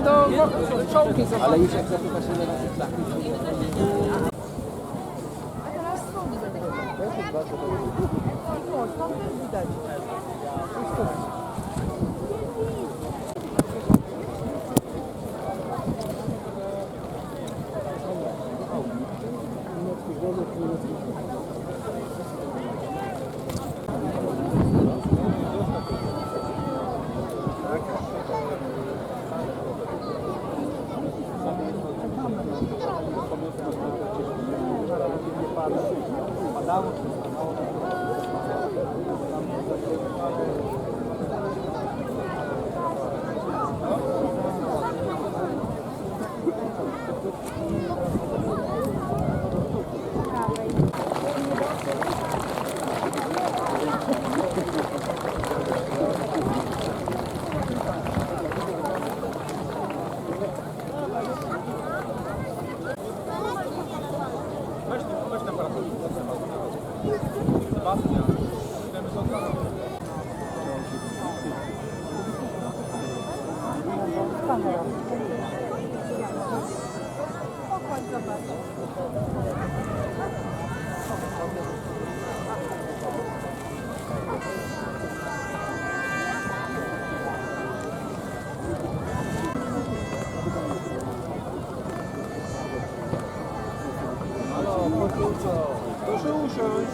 to czołgi zobaczą. Ale już jak zapytasz ile razy flaki, A teraz stąd będę. Tam też widać. Proszę usiąść.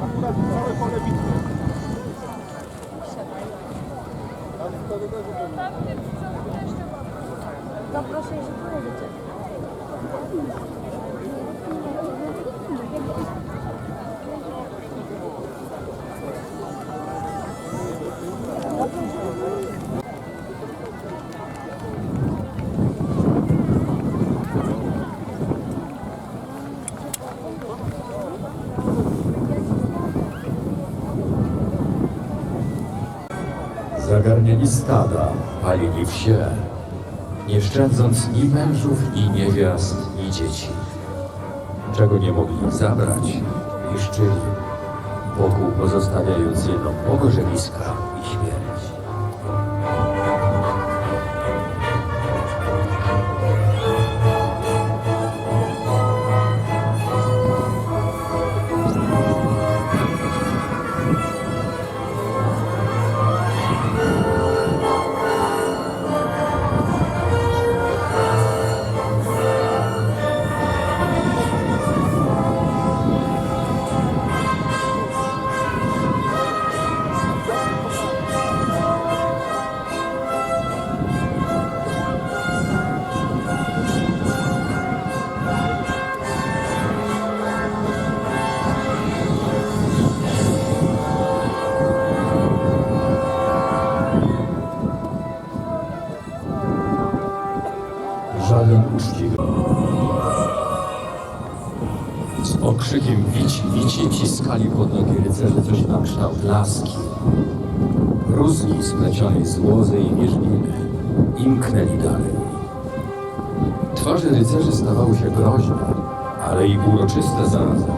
Akurat całe pole bitwy. Zaproszę, że pojedziecie. Zagarniali stada, palili wsie, nie szczędząc ni mężów, i niewiast, i dzieci. Czego nie mogli zabrać, niszczyli, wokół pozostawiając jedno pogorzewiska i śmierć. Żaden uczciwy. Z okrzykiem wici ciskali pod nogi rycerzy coś na kształt laski. Rózgi splecionej z łozy i wierzbiny i mknęli dalej. Twarze rycerzy stawały się groźne, ale i uroczyste zarazem.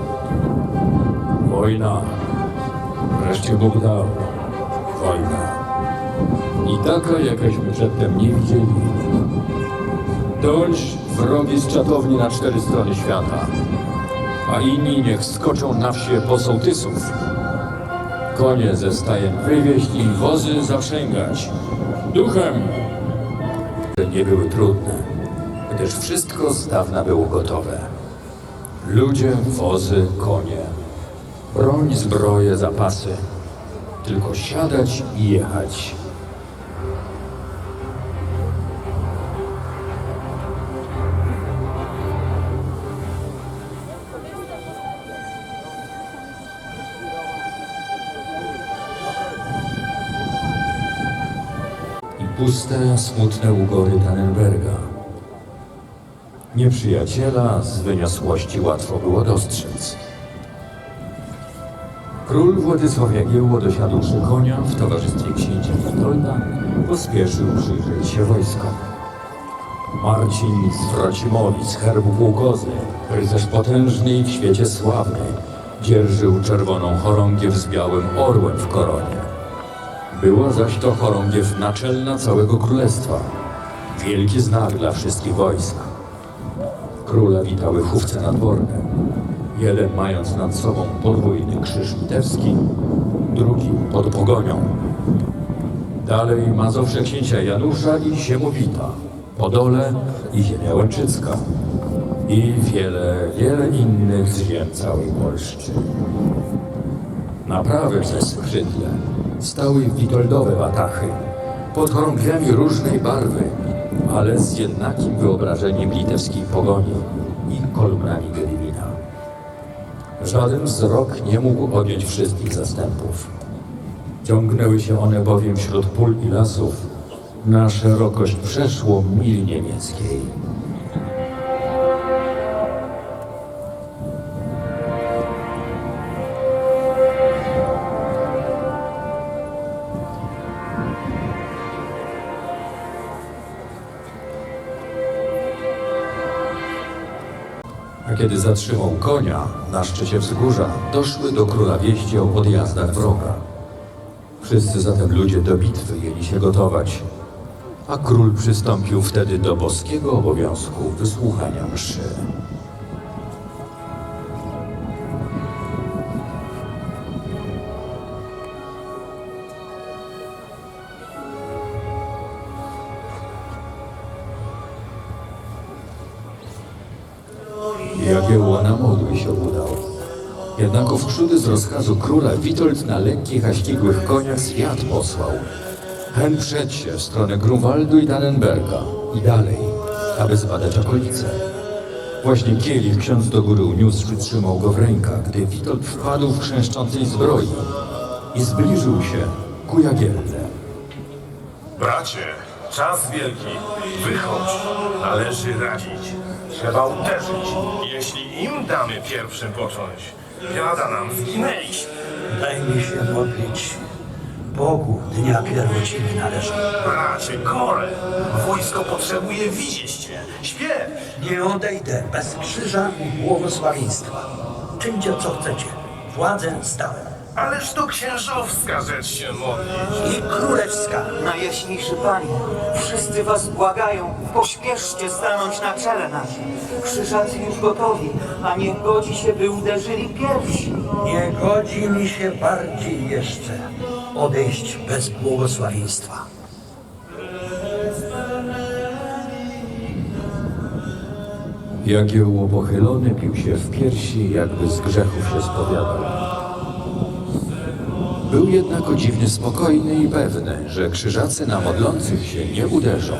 Wojna. Wreszcie Bóg dał. Wojna. I taka, jakaśmy przedtem nie widzieli. Dość wrogi z czatowni na 4 strony świata, a inni niech skoczą na wsie po sołtysów. Konie ze stajem wywieźć i wozy zaprzęgać. Duchem! Nie były trudne, gdyż wszystko z dawna było gotowe. Ludzie, wozy, konie, broń, zbroje, zapasy. Tylko siadać i jechać. Puste, smutne ugory Tannenberga. Nieprzyjaciela z wyniosłości łatwo było dostrzec. Król Władysław Jagiełło, dosiadłszy konia w towarzystwie księcia Witolda, pospieszył przyjrzeć się wojskom. Marcin z Wrocimowic, herbu Półkozy, rycerz potężny i w świecie sławny, Dzierżył czerwoną chorągiew z białym orłem w koronie. Była zaś to chorągiew naczelna całego królestwa. Wielki znak dla wszystkich wojsk. Króla witały chówce nadworne. Jeden mając nad sobą podwójny krzyż litewski, drugi pod pogonią. Dalej Mazowsze księcia Janusza i Ziemowita, Podole i ziemia Łęczycka i wiele innych z ziem całej Polszczy. Na prawym ze skrzydle stały witoldowe watachy, pod chorągwiami różnej barwy, ale z jednakim wyobrażeniem litewskiej pogoni i kolumnami Gedymina. Żaden wzrok nie mógł odjąć wszystkich zastępów. Ciągnęły się one bowiem wśród pól i lasów na szerokość przeszło mil niemieckiej. A kiedy zatrzymał konia na szczycie wzgórza, doszły do króla wieści o odjazdach wroga. Wszyscy zatem ludzie do bitwy jęli się gotować, a król przystąpił wtedy do boskiego obowiązku wysłuchania mszy. Jagiełło na modły się udał. Jednako wprzódy z rozkazu króla Witold na lekkich, a ścigłych koniach świat posłał. Hen przed się w stronę Grunwaldu i Dannenberga i dalej, aby zbadać okolice. Właśnie kielich ksiądz do góry uniósł, trzymał go w rękach, gdy Witold wpadł w chrzęszczącej zbroi i zbliżył się ku Jagiełle. Bracie, czas wielki, wychodź, należy radzić, trzeba uderzyć. Jeśli im damy pierwszym począć, biada nam zginęliśmy. Daj mi się modlić. Bogu dnia pierwociny należą. Bracie, Kore, wojsko potrzebuje widzieć cię. Śpiew! Nie odejdę bez krzyża i błogosławieństwa. Czyńcie co chcecie. Władzę zdałem. Ależ to księżowska rzecz się modlić. I królewska. Najjaśniejszy Panie, wszyscy was błagają, pośpieszcie stanąć na czele naszym. Krzyżacy już gotowi, a nie godzi się, by uderzyli pierwsi. Nie godzi mi się bardziej jeszcze odejść bez błogosławieństwa. Jagiełło pochylony pił się w piersi, jakby z grzechów się spowiadał. Był jednak o dziwnie spokojny i pewny, że krzyżacy na modlących się nie uderzą.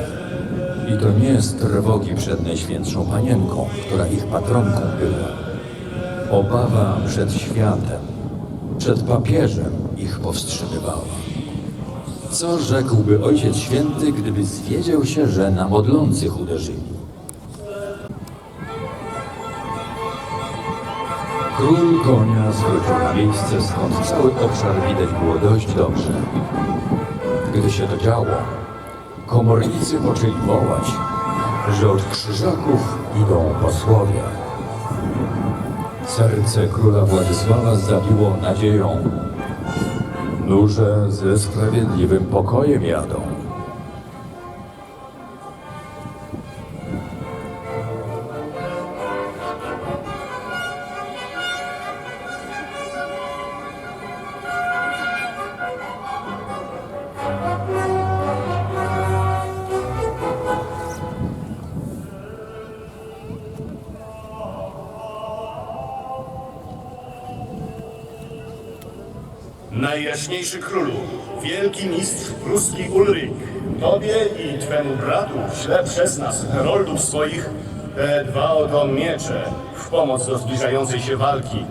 I to nie z trwogi przed Najświętszą Panienką, która ich patronką była. Obawa przed światem, przed papieżem ich powstrzymywała. Co rzekłby Ojciec Święty, gdyby zwiedział się, że na modlących uderzyli? Król konia zwrócił na miejsce, skąd cały obszar widać było dość dobrze. Gdy się to działo, komornicy poczęli wołać, że od krzyżaków idą posłowie. Serce króla Władysława zabiło nadzieją. Dusze ze sprawiedliwym pokojem jadą. Najjaśniejszy królu, wielki mistrz pruski Ulryk, tobie i twemu bratu śle przez nas, heroldów swoich, te dwa oto miecze w pomoc do zbliżającej się walki,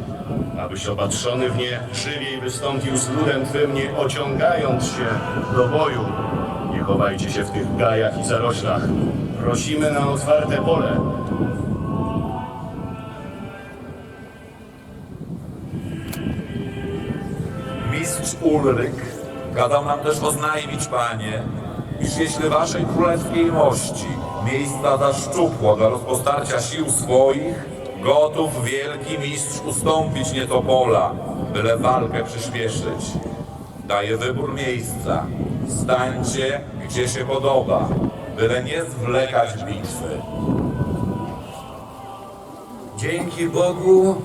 abyś opatrzony w nie żywiej wystąpił z ludem twym, nie ociągając się do boju. Nie chowajcie się w tych gajach i zaroślach. Prosimy na otwarte pole. Mistrz Ulryk kazał nam też oznajmić, panie, iż jeśli waszej królewskiej mości miejsca za szczupło dla rozpostarcia sił swoich, Gotów wielki mistrz ustąpić Nietopola, byle walkę przyspieszyć. Daje wybór miejsca. Stańcie, gdzie się podoba, byle nie zwlekać bitwy. Dzięki Bogu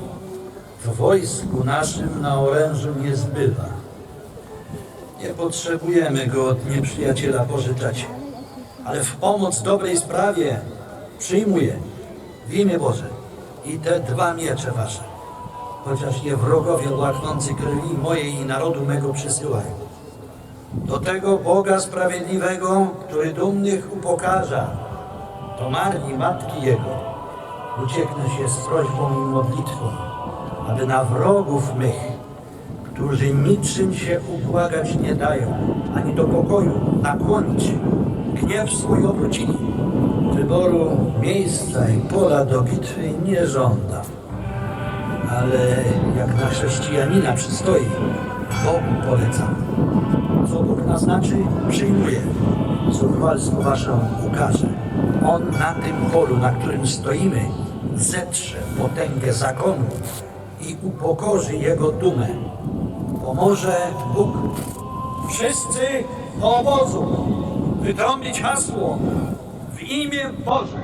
w wojsku naszym na orężu nie zbywa. Nie potrzebujemy go od nieprzyjaciela pożyczać, ale w pomoc dobrej sprawie przyjmuję w imię Boże i te 2 miecze wasze, chociaż je wrogowie łaknący krwi mojej i narodu mego przysyłają. Do tego Boga sprawiedliwego, który dumnych upokarza, do marni matki jego, ucieknę się z prośbą i modlitwą, aby na wrogów mych, którzy niczym się ubłagać nie dają, ani do pokoju nakłonić, gniew swój obrócili. Wyboru miejsca i pola do bitwy nie żądam, ale jak na chrześcijanina przystoi, Bogu polecam. Co Bóg naznaczy, przyjmuję. Zuchwalstwo wasze ukaże. On na tym polu, na którym stoimy, zetrze potęgę zakonu i upokorzy jego dumę. Pomoże Bóg. Wszyscy do obozu wytrąbić hasło w imię Boże.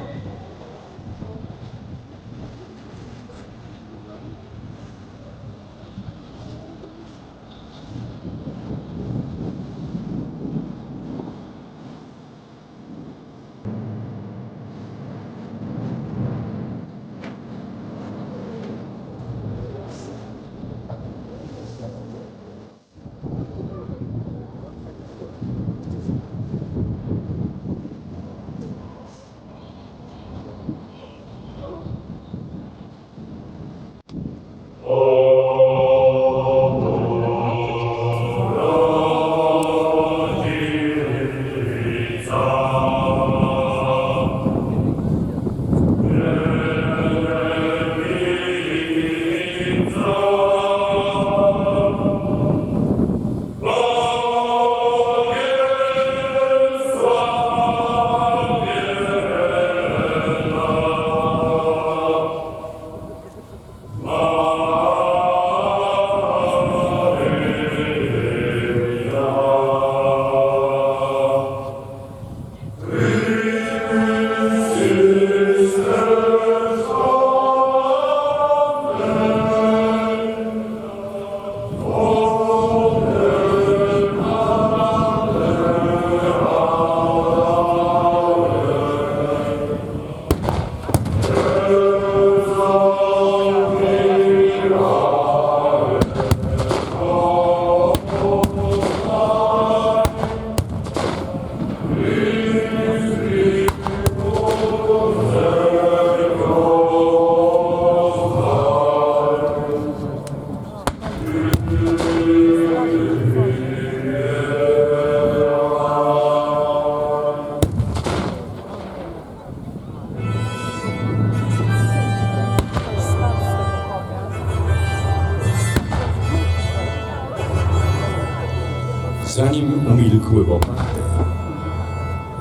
Zanim umilkły bombardy,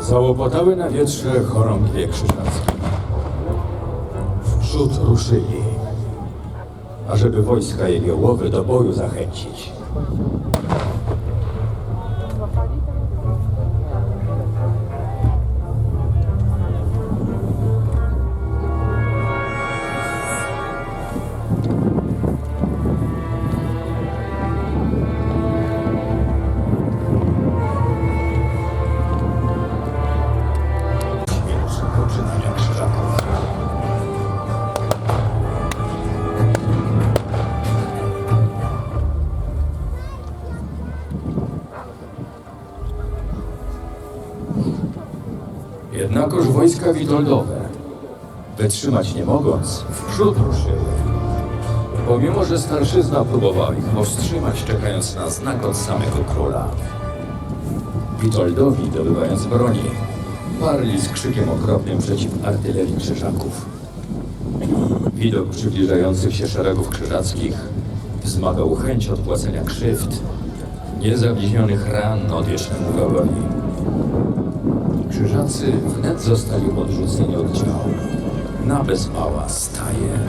załopotały na wietrze chorągwie krzyżackie. Wprzód ruszyli, ażeby wojska jegiołowe do boju zachęcić. Jednakoż wojska witoldowe, wytrzymać nie mogąc, wprzód ruszyły. Pomimo że starszyzna próbował ich powstrzymać, czekając na znak od samego króla. Witoldowi, dobywając broni, parli z krzykiem okropnym przeciw artylerii krzyżaków. Widok przybliżających się szeregów krzyżackich wzmagał chęć odpłacenia krzywd, niezabliźnionych ran odwiecznemu wrogowi. Krzyżacy wnet zostali odrzuceni od działu. na bez mała staje.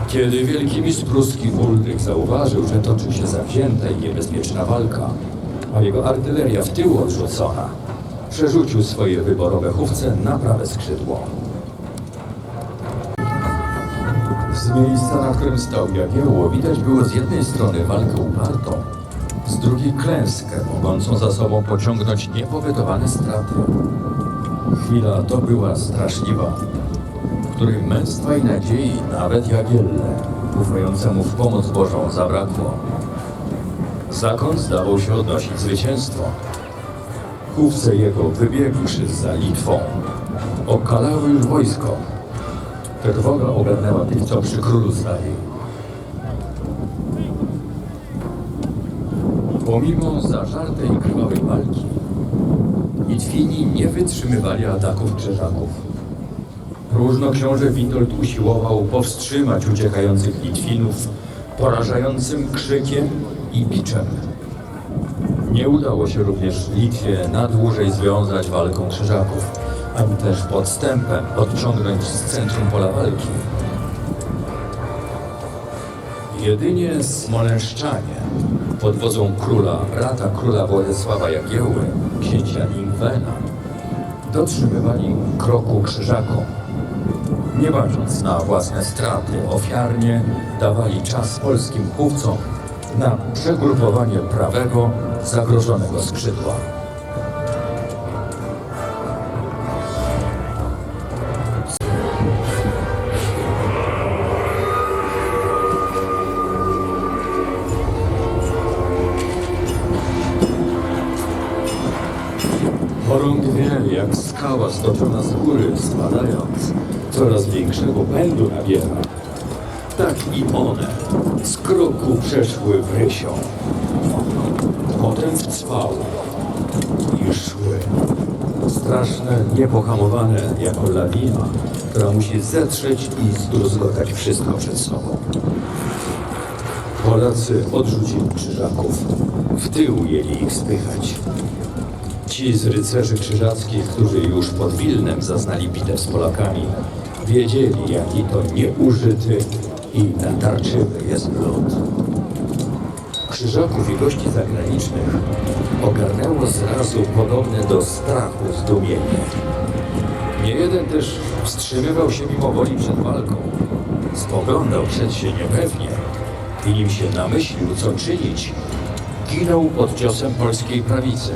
Kiedy wielki mistrz pruski Ulryk zauważył, że toczy się zawzięta i niebezpieczna walka, a jego artyleria w tył odrzucona, przerzucił swoje wyborowe chówce na prawe skrzydło. Z miejsca, na którym stał Jagiełło, widać było z jednej strony walkę upartą, z drugiej klęskę, mogącą za sobą pociągnąć niepowetowane straty. Chwila to była straszliwa, w której męstwa i nadziei nawet Jagielle, ufającemu w pomoc Bożą, zabrakło. Zakon zdawał się odnosić zwycięstwo. Chówce jego, wybiegłszy za Litwą, okalały już wojsko. Trwoga ogarnęła tych, co przy królu stali. Pomimo zażartej i krwawej walki, Litwini nie wytrzymywali ataków Krzyżaków. Różnoksiążę Witold usiłował powstrzymać uciekających Litwinów porażającym krzykiem i biczem. Nie udało się również Litwie na dłużej związać walką Krzyżaków, ani też podstępem odciągnąć z centrum pola walki. Jedynie Smolęszczanie pod wodzą króla, brata króla Władysława Jagiełły, księcia Ingwena, dotrzymywali kroku Krzyżakom. Nie bacząc na własne straty, ofiarnie dawali czas polskim chówcom na przegrupowanie prawego, zagrożonego skrzydła. Chorągwie, jak skała stoczona z góry, spadając, coraz większego pędu nabiera. Tak i one z kroku przeszły w rysią, potem w cwał i szły. Straszne, niepohamowane jako lawina, która musi zetrzeć i zdruzgotać wszystko przed sobą. Polacy odrzucili Krzyżaków, w tył jęli ich spychać. Ci z rycerzy krzyżackich, którzy już pod Wilnem zaznali bitew z Polakami, wiedzieli, jaki to nieużyty i natarczywy jest lud. Krzyżaków i gości zagranicznych ogarnęło zrazu podobne do strachu zdumienie. Niejeden też wstrzymywał się mimo woli przed walką. Spoglądał przed się niepewnie i nim się namyślił, co czynić, ginął pod ciosem polskiej prawicy.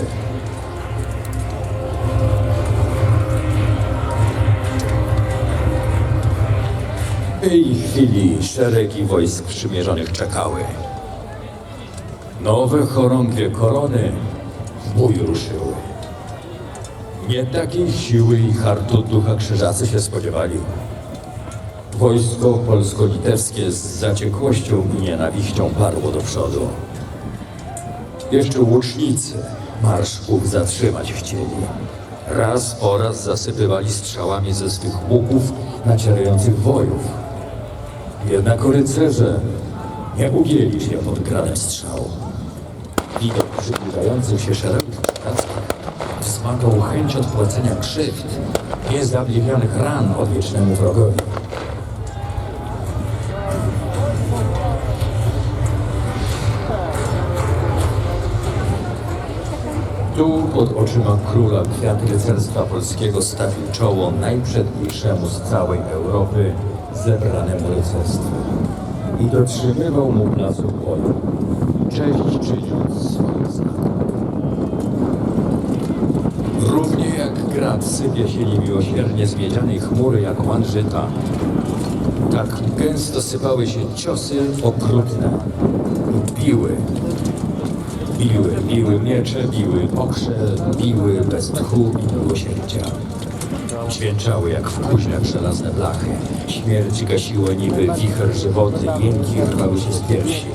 W tej chwili szeregi wojsk przymierzonych czekały. Nowe chorągwie korony w bój ruszyły. Nie takiej siły i hartu ducha Krzyżacy się spodziewali. Wojsko polsko-litewskie z zaciekłością i nienawiścią parło do przodu. Jeszcze łucznicy marsz ów zatrzymać chcieli. Raz po raz zasypywali strzałami ze swych łuków nacierających wojów. Jednak rycerze nie ugięli się pod gradem strzału. Widok przybliżających się szeregów krzyżackich wzmagał chęć odpłacenia krzywd, niezabliwionych ran odwiecznemu wrogowi. Tu pod oczyma króla kwiat rycerstwa polskiego stawił czoło najprzedniejszemu z całej Europy zebranemu rycerstwu i dotrzymywał mu placu boju, cześć czyniąc swoich znaków. Równie jak grad sypie się niemiłosiernie z miedzianej chmury jak łan żyta, tak gęsto sypały się ciosy okrutne i biły miecze, biły pokrze, biły bez tchu i miłosierdzia. Dźwięczały jak w kuźniach żelazne blachy. Śmierć gasiła niby wicher żywoty, jęki rwały się z piersi.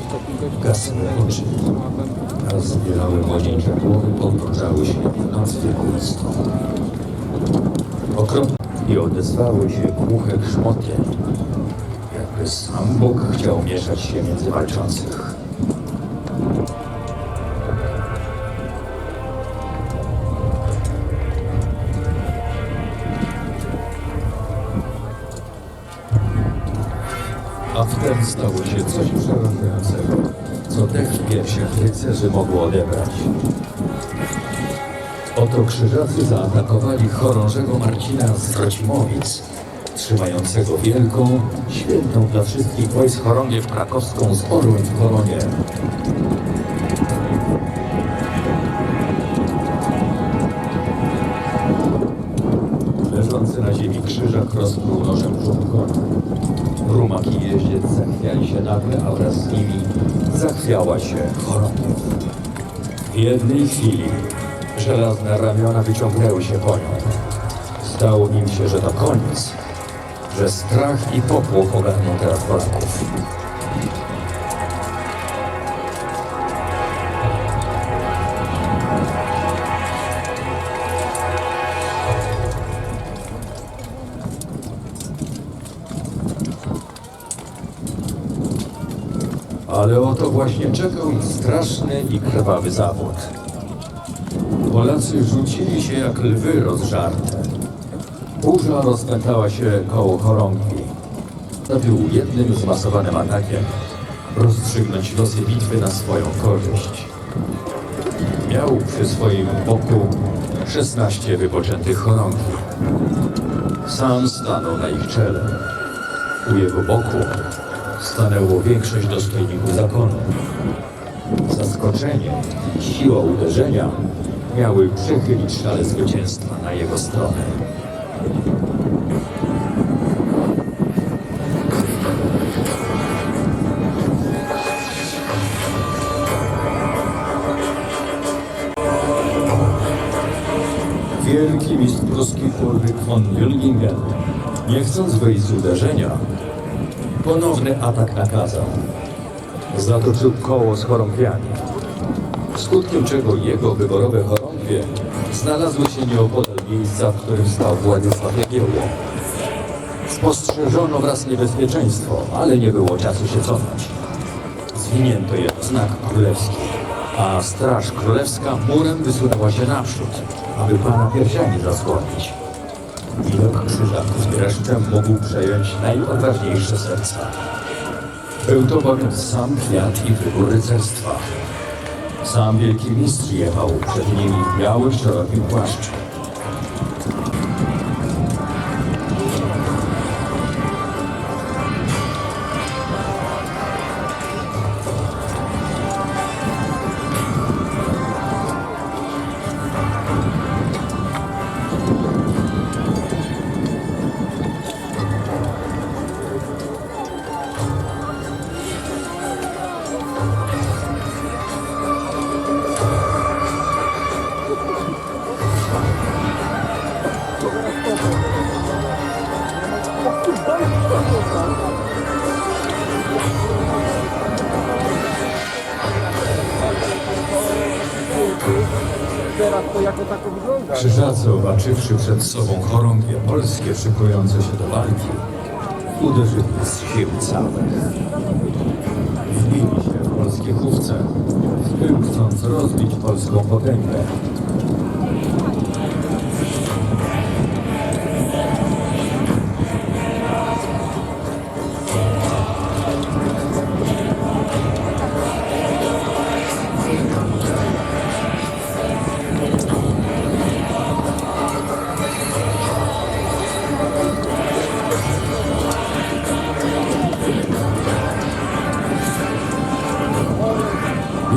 Gasły oczy, a zbierały młodzieńcze głowy, pogrążały się w noc wiekuistą. Okropne i odezwały się głuche grzmoty, jakby sam Bóg chciał mieszać się między walczących. stało się coś przerażającego, co dech w piersiach rycerzy mogło odebrać. Oto krzyżacy zaatakowali chorążego Marcina z Rocimowic, trzymającego wielką, świętą dla wszystkich wojsk chorągiew krakowską z orłem w koronie. Leżący na ziemi krzyżak rozpruł nożem brzuch konia. Rumak i jeździec zachwiali się nagle, a wraz z nimi zachwiała się chorągiew. W jednej chwili żelazne ramiona wyciągnęły się koniom. Zdało im się, że to koniec, że strach i popłoch ogarną teraz Polaków. Ale oto właśnie czekał ich straszny i krwawy zawód. Polacy rzucili się jak lwy rozżarte. Burza rozpętała się koło chorągwi. To był jednym zmasowanym atakiem rozstrzygnąć losy bitwy na swoją korzyść. Miał przy swoim boku 16 wypoczętych chorągwi. Sam stanął na ich czele. U jego boku stanęło większość dostojników zakonu. Zaskoczenie i siła uderzenia miały przechylić szale zwycięstwa na jego stronę. Wielki mistrz pruski Ulrich von Jülgingen, nie chcąc wyjść z uderzenia, ponowny atak nakazał. Zatoczył koło z chorągwiami, skutkiem czego jego wyborowe chorągwie znalazły się nieopodal miejsca, w którym stał Władysław Jagiełło. Spostrzeżono wraz niebezpieczeństwo, ale nie było czasu się cofać. Zwinięto je znak królewski, a straż królewska murem wysunęła się naprzód, aby pana piersiami zasłonić. Widok krzyżaków z dreszczem mógł przejąć najodważniejsze serca. Był to bowiem sam kwiat i wybór rycerstwa. Sam wielki mistrz jechał przed nimi w białym, szerokim płaszczu. Teraz to jako tako wygląda. Krzyżacy, zobaczywszy przed sobą chorągie polskie szykujące się do walki, uderzyli z sił całych. Wbili się w polskie chówce, w tył chcąc rozbić polską potęgę.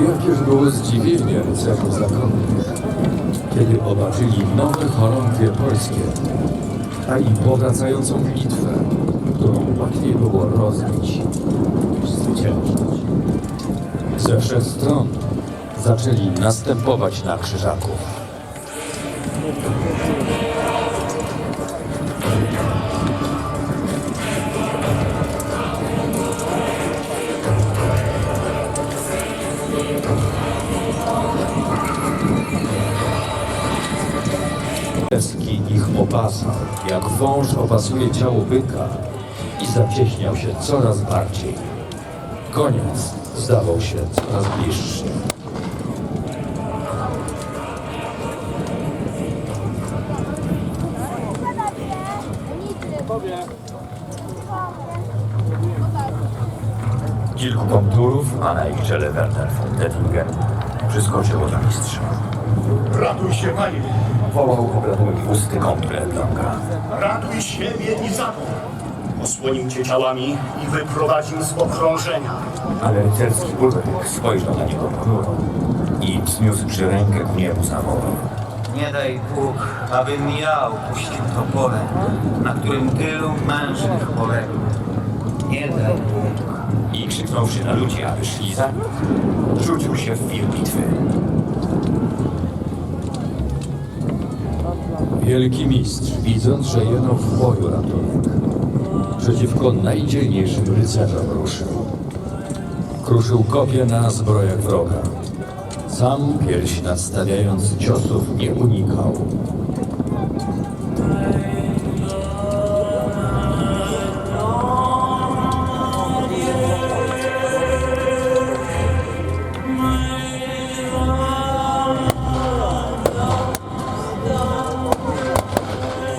Jakież było zdziwienie rycerzy zakonnych, kiedy zobaczyli nowe chorągwie polskie, a i powracającą bitwę, którą łatwiej było rozbić niż zwyciężyć. Ze wszech stron zaczęli następować na krzyżaków. Królewski ich opasał, jak wąż opasuje ciało byka i zacieśniał się coraz bardziej. Koniec zdawał się coraz bliższy. von Turów, a na ich czele Werner von Dettingen, przyskoczyło do mistrza. Ratuj się, panie! Wołał obradujący komplet Blanka. Ratuj siebie i zakon! Osłonił cię ciałami i wyprowadził z okrążenia. Ale rycerski Ulryk spojrzał na niego ponuro i wzniósłszy rękę ku niemu zawołał. Nie daj Bóg, abym ja opuścił to pole, na którym tylu mężnych poległo. Nie daj Bóg. I krzyknąwszy na ludzi, aby szli za nim, rzucił się w wir bitwy. Wielki mistrz, widząc, że jeno w boju ratunek, przeciwko najdzielniejszym rycerzom ruszył. Kruszył kopie na zbrojach wroga. Sam pierś nadstawiając ciosów nie unikał.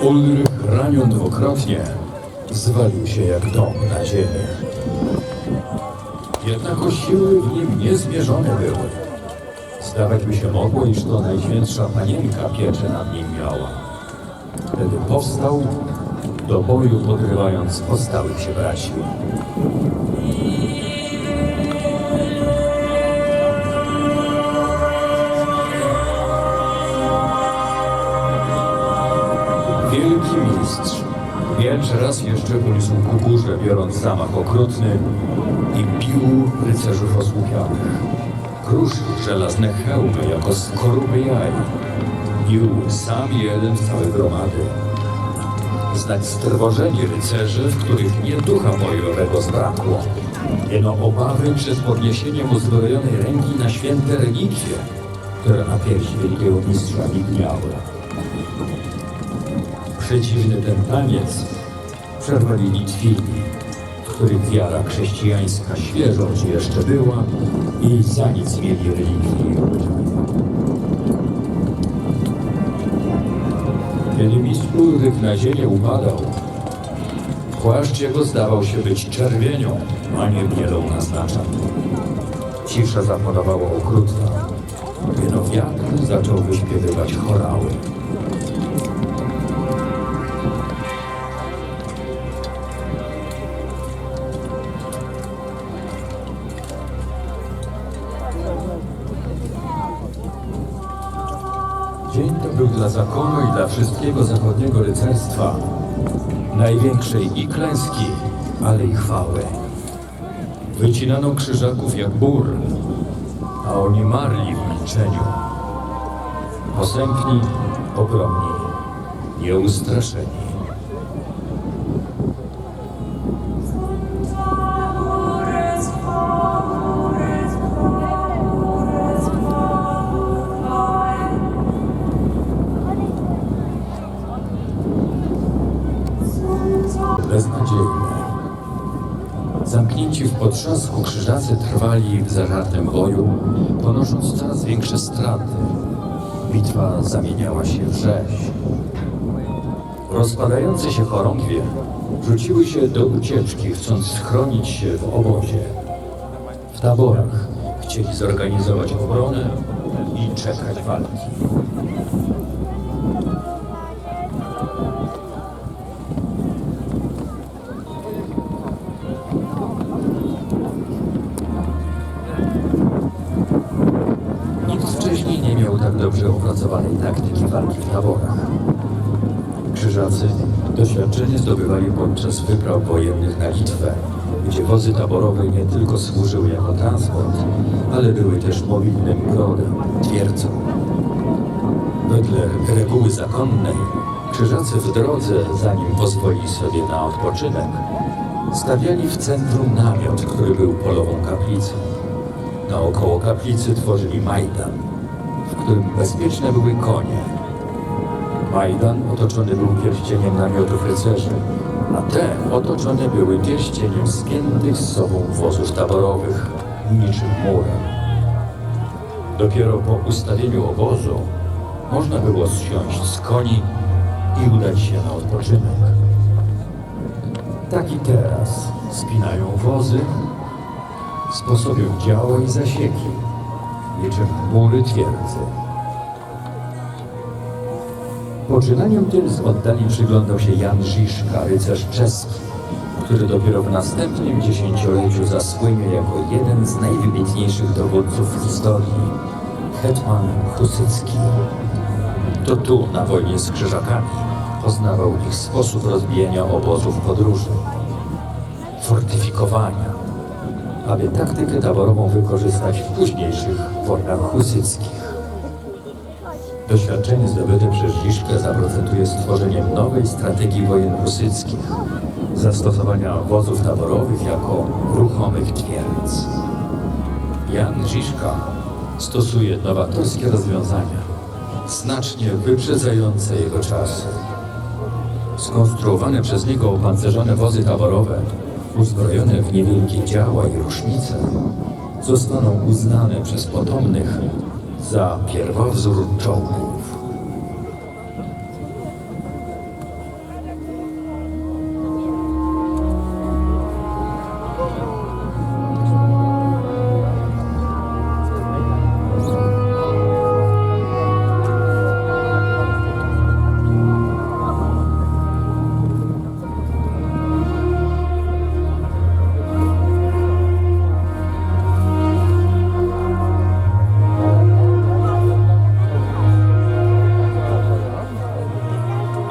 Ulrych, ranion dwukrotnie, zwalił się jak dom na ziemię. Jednako siły w nim niezmierzone były. Zdawać by się mogło, iż to Najświętsza Panienka pieczę nad nim miała. Wtedy powstał, do boju podrywając pozostałych się braci. Wielki mistrz, miecz raz jeszcze uniósł ku górze, biorąc zamach okrutny i bił rycerzów osłupiałych. Kruszył żelazne hełmy jako skorupy jaj. Bił sam jeden z całej gromady. Znać strwożenie rycerzy, w których nie ducha bojowego zbrakło, jeno obawy przed podniesieniem uzbrojonej ręki na święte relikwie, które na piersi wielkiego mistrza widniały. Przeciwny ten taniec przerwali Litwini, w których wiara chrześcijańska świeżo jeszcze była i za nic mieli relikwii i obyczaje. Kiedy mistrz Ulrych na ziemię upadał, płaszcz jego zdawał się być czerwienią, a nie bielą naznaczał. Cisza zapanowała okrutna, jeno wiatr zaczął wyśpiewywać chorały. Dzień to był dla zakonu i dla wszystkiego zachodniego rycerstwa największej i klęski, ale i chwały. Wycinano krzyżaków jak bór, a oni marli w milczeniu. Posępni, ogromni, nieustraszeni. Beznadziejne. Zamknięci w potrzasku krzyżacy trwali w zażartym boju, ponosząc coraz większe straty. Bitwa zamieniała się w rzeź. Rozpadające się chorągwie rzuciły się do ucieczki, chcąc schronić się w obozie. W taborach chcieli zorganizować obronę i czekać walki. Wcześniej nie miał tak dobrze opracowanej taktyki walki w taborach. Krzyżacy doświadczenie zdobywali podczas wypraw wojennych na Litwę, gdzie wozy taborowe nie tylko służyły jako transport, ale były też mobilnym grodem, twierdzą. Wedle reguły zakonnej, krzyżacy w drodze, zanim pozwolili sobie na odpoczynek, stawiali w centrum namiot, który był polową kaplicą. Naokoło kaplicy tworzyli majdan, w którym bezpieczne były konie. Majdan otoczony był pierścieniem namiotów rycerzy, a te otoczone były pierścieniem spiętych z sobą wozów taborowych, niczym murem. Dopiero po ustawieniu obozu można było zsiąść z koni i udać się na odpoczynek. Tak i teraz spinają wozy sposobią działa i zasieki, niczym mury twierdzy. Poczynaniom tym z oddali przyglądał się Jan Žižka, rycerz czeski, który dopiero w następnym dziesięcioleciu zasłynie jako jeden z najwybitniejszych dowódców w historii, hetman Husycki. To tu, na wojnie z Krzyżakami, poznawał ich sposób rozbijania obozów podróży, fortyfikowania, aby taktykę taborową wykorzystać w późniejszych wojnach husyckich. Doświadczenie zdobyte przez Žižkę zaprocentuje stworzeniem nowej strategii wojen husyckich, zastosowania wozów taborowych jako ruchomych twierdz. Jan Žižka stosuje nowatorskie rozwiązania, znacznie wyprzedzające jego czasy. Skonstruowane przez niego opancerzone wozy taborowe, uzbrojone w niewielkie działa i rusznice, zostaną uznane przez potomnych za pierwowzór czołgów.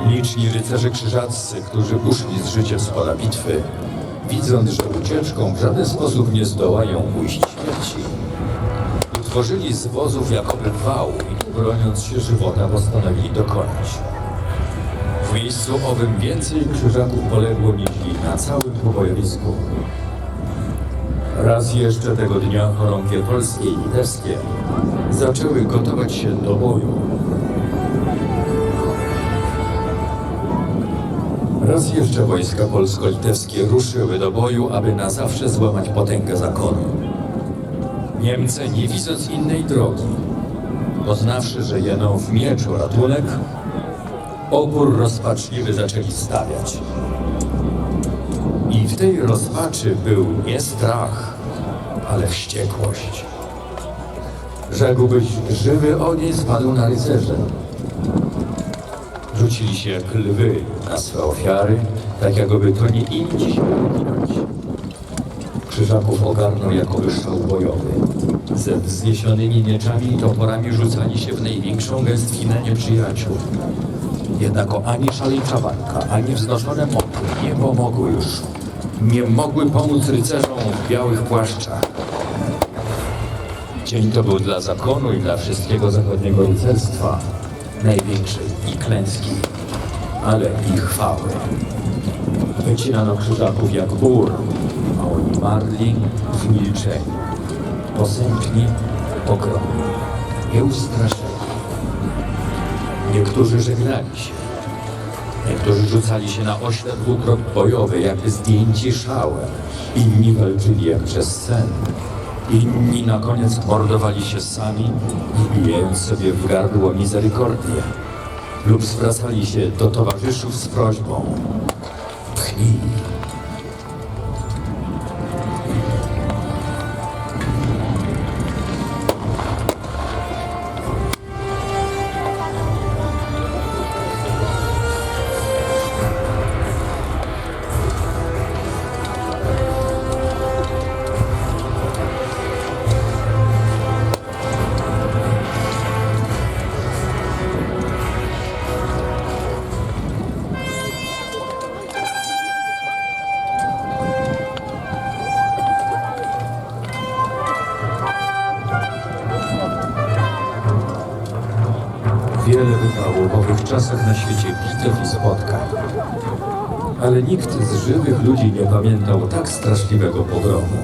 Liczni rycerze krzyżaccy, którzy uszli z życiem z pola bitwy, widząc, że ucieczką w żaden sposób nie zdołają ujść śmierci, utworzyli z wozów jakoby wał i broniąc się żywota postanowili dokonać. W miejscu owym więcej krzyżaków poległo niż na całym pobojowisku. Raz jeszcze tego dnia chorągie polskie i litewskie zaczęły gotować się do boju. Raz jeszcze wojska polsko-litewskie ruszyły do boju, aby na zawsze złamać potęgę zakonu. Niemcy, nie widząc innej drogi, poznawszy, że jeno w mieczu ratunek, opór rozpaczliwy zaczęli stawiać. I w tej rozpaczy był nie strach, ale wściekłość. Rzekłbyś, żywy ogień spadł na rycerze. Rzucili się jak lwy na swe ofiary, tak jakoby to nie im dziś miało ginąć. Krzyżaków ogarnął jakoby szał bojowy. Ze wzniesionymi mieczami i toporami rzucali się w największą gęstwinę nieprzyjaciół. Jednako ani szaleńcza walka, ani wznoszone motły nie pomogły już. Nie mogły pomóc rycerzom w białych płaszczach. Dzień to był dla zakonu i dla wszystkiego zachodniego rycerstwa największej i klęski, ale i chwały. Wycinano krzyżaków jak bór, a oni marli w milczeniu, posępni, ogromni, nieustraszeni. Niektórzy żegnali się, niektórzy rzucali się na ośle dwukrot bojowy, jakby zdjęci szałem. Inni walczyli jak przez sen. Inni na koniec mordowali się sami, wbijając sobie w gardło mizerykordię, lub zwracali się do towarzyszów z prośbą: pchnij. Wiele bywało w owych czasach na świecie bitew i spotkań, ale nikt z żywych ludzi nie pamiętał tak straszliwego pogromu.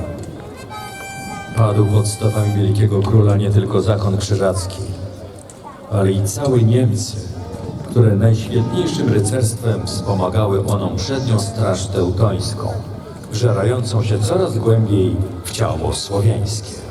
Padł pod stopami wielkiego króla nie tylko zakon krzyżacki, ale i całe Niemcy, które najświetniejszym rycerstwem wspomagały oną przednią straż teutońską, wżerającą się coraz głębiej w ciało słowiańskie.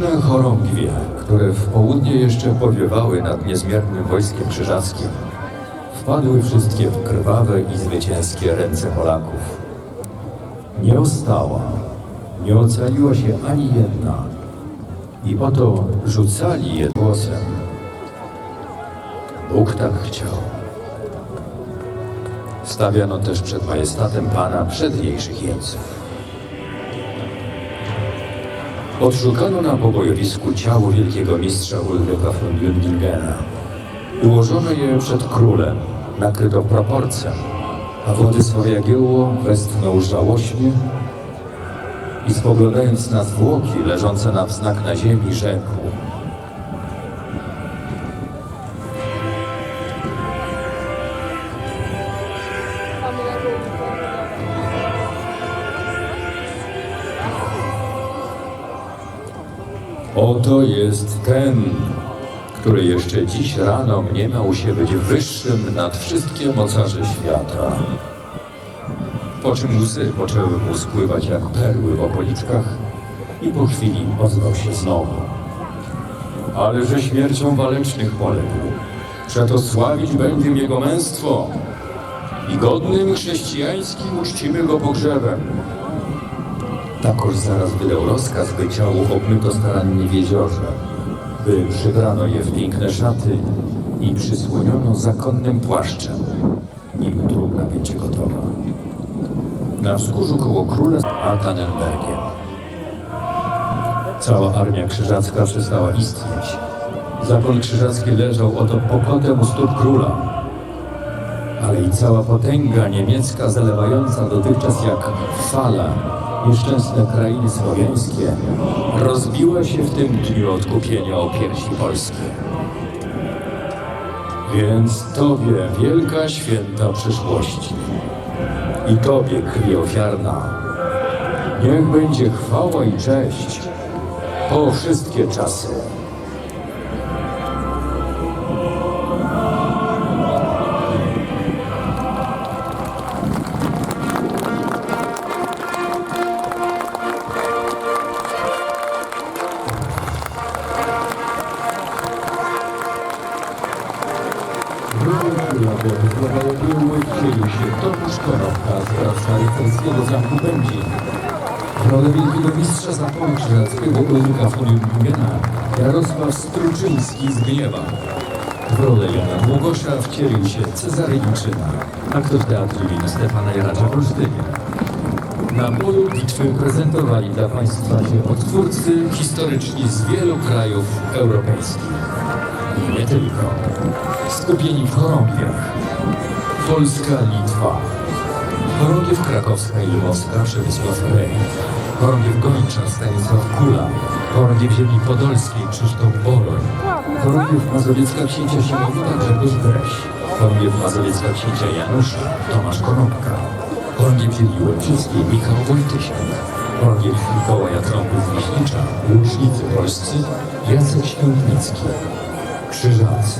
Same chorągwie, które w południe jeszcze powiewały nad niezmiernym wojskiem krzyżackim, wpadły wszystkie w krwawe i zwycięskie ręce Polaków. Nie ostała, nie ocaliła się ani jedna i oto rzucali je głosem. Bóg tak chciał. Stawiano też przed majestatem Pana przedniejszych jeńców. Odszukano na pobojowisku ciało wielkiego mistrza Ulryka von Lüdingena. Ułożono je przed królem, nakryto proporcem, a Władysław Jagiełło westchnął żałośnie i spoglądając na zwłoki leżące na wznak na ziemi, rzekł: oto jest ten, który jeszcze dziś rano mniemał się być wyższym nad wszystkie mocarze świata. Po czym łzy poczęły mu spływać jak perły w okoliczkach i po chwili ozwał się znowu. Ale że śmiercią walecznych poległ, przeto sławić będziemy jego męstwo i godnym chrześcijańskim uczcimy go pogrzebem. Takoż zaraz wydał rozkaz, by ciało obmyto starannie w jeziorze, by przybrano je w piękne szaty i przysłoniono zakonnym płaszczem, nim trumna będzie gotowa. Na wzgórzu koło króla z Altanenbergiem cała armia krzyżacka przestała istnieć. Zakon krzyżacki leżał oto pokotem u stóp króla, ale i cała potęga niemiecka zalewająca dotychczas jak fala nieszczęsne krainy słowiańskie rozbiła się w tym dniu odkupienia o piersi polskie. Więc Tobie, wielka święta przyszłości, i Tobie, krwi ofiarna, niech będzie chwała i cześć po wszystkie czasy. Wcielił się Tomasz Konopka z bractwa rycerskiego zamku Będzin. W rolę wielkiego mistrza zakonu krzyżackiego Ulryka von Lüdingena Jarosław Struczyński z Gniewa. W rolę Jana Długosza wcielił się Cezary Iczyna, aktor teatru imienia Stefana Jaracza w Olsztynie. Na polu bitwy prezentowali dla Państwa się odtwórcy historyczni z wielu krajów europejskich. I nie tylko. Skupieni w chorągwiach. Polska, Litwa, chorągiew krakowska i lwowska Przemysław Rej, chorągiew gończa Stanisław Kula, chorągiew ziemi podolskiej Krzysztof Boroń, chorągiew mazowiecka księcia Siemowita Grzegorz Breś, chorągiew mazowiecka księcia Janusza Tomasz Konopka, chorągiew ziemi łęczyskiej Michał Wojtysiak, chorągiew Mikołaja Trąby z Wiśnicza, łucznicy polscy Jacek Świątnicki, krzyżacy.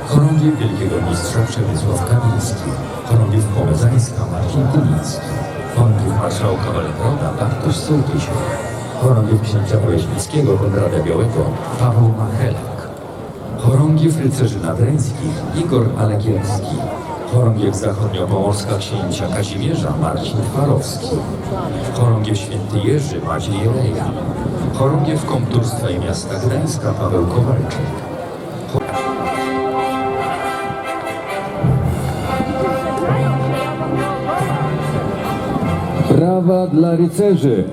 Chorągiew wielkiego mistrza Przemysław Kamiński, chorągiew polezańska Marcin Tymiński, chorągiew marszałka Walebroda Bartosz Sołtysiak, chorągiew księcia Wojeźnickiego Konrada Białego Paweł Machelak, chorągiew rycerzy nadreńskich Igor Alegielski, chorągiew zachodniopomorska księcia Kazimierza Marcin Twarowski, chorągiew święty Jerzy Maciej Jeleja, chorągiew komturstwa i miasta Gdańska Paweł Kowalczyk. Brawa dla rycerzy!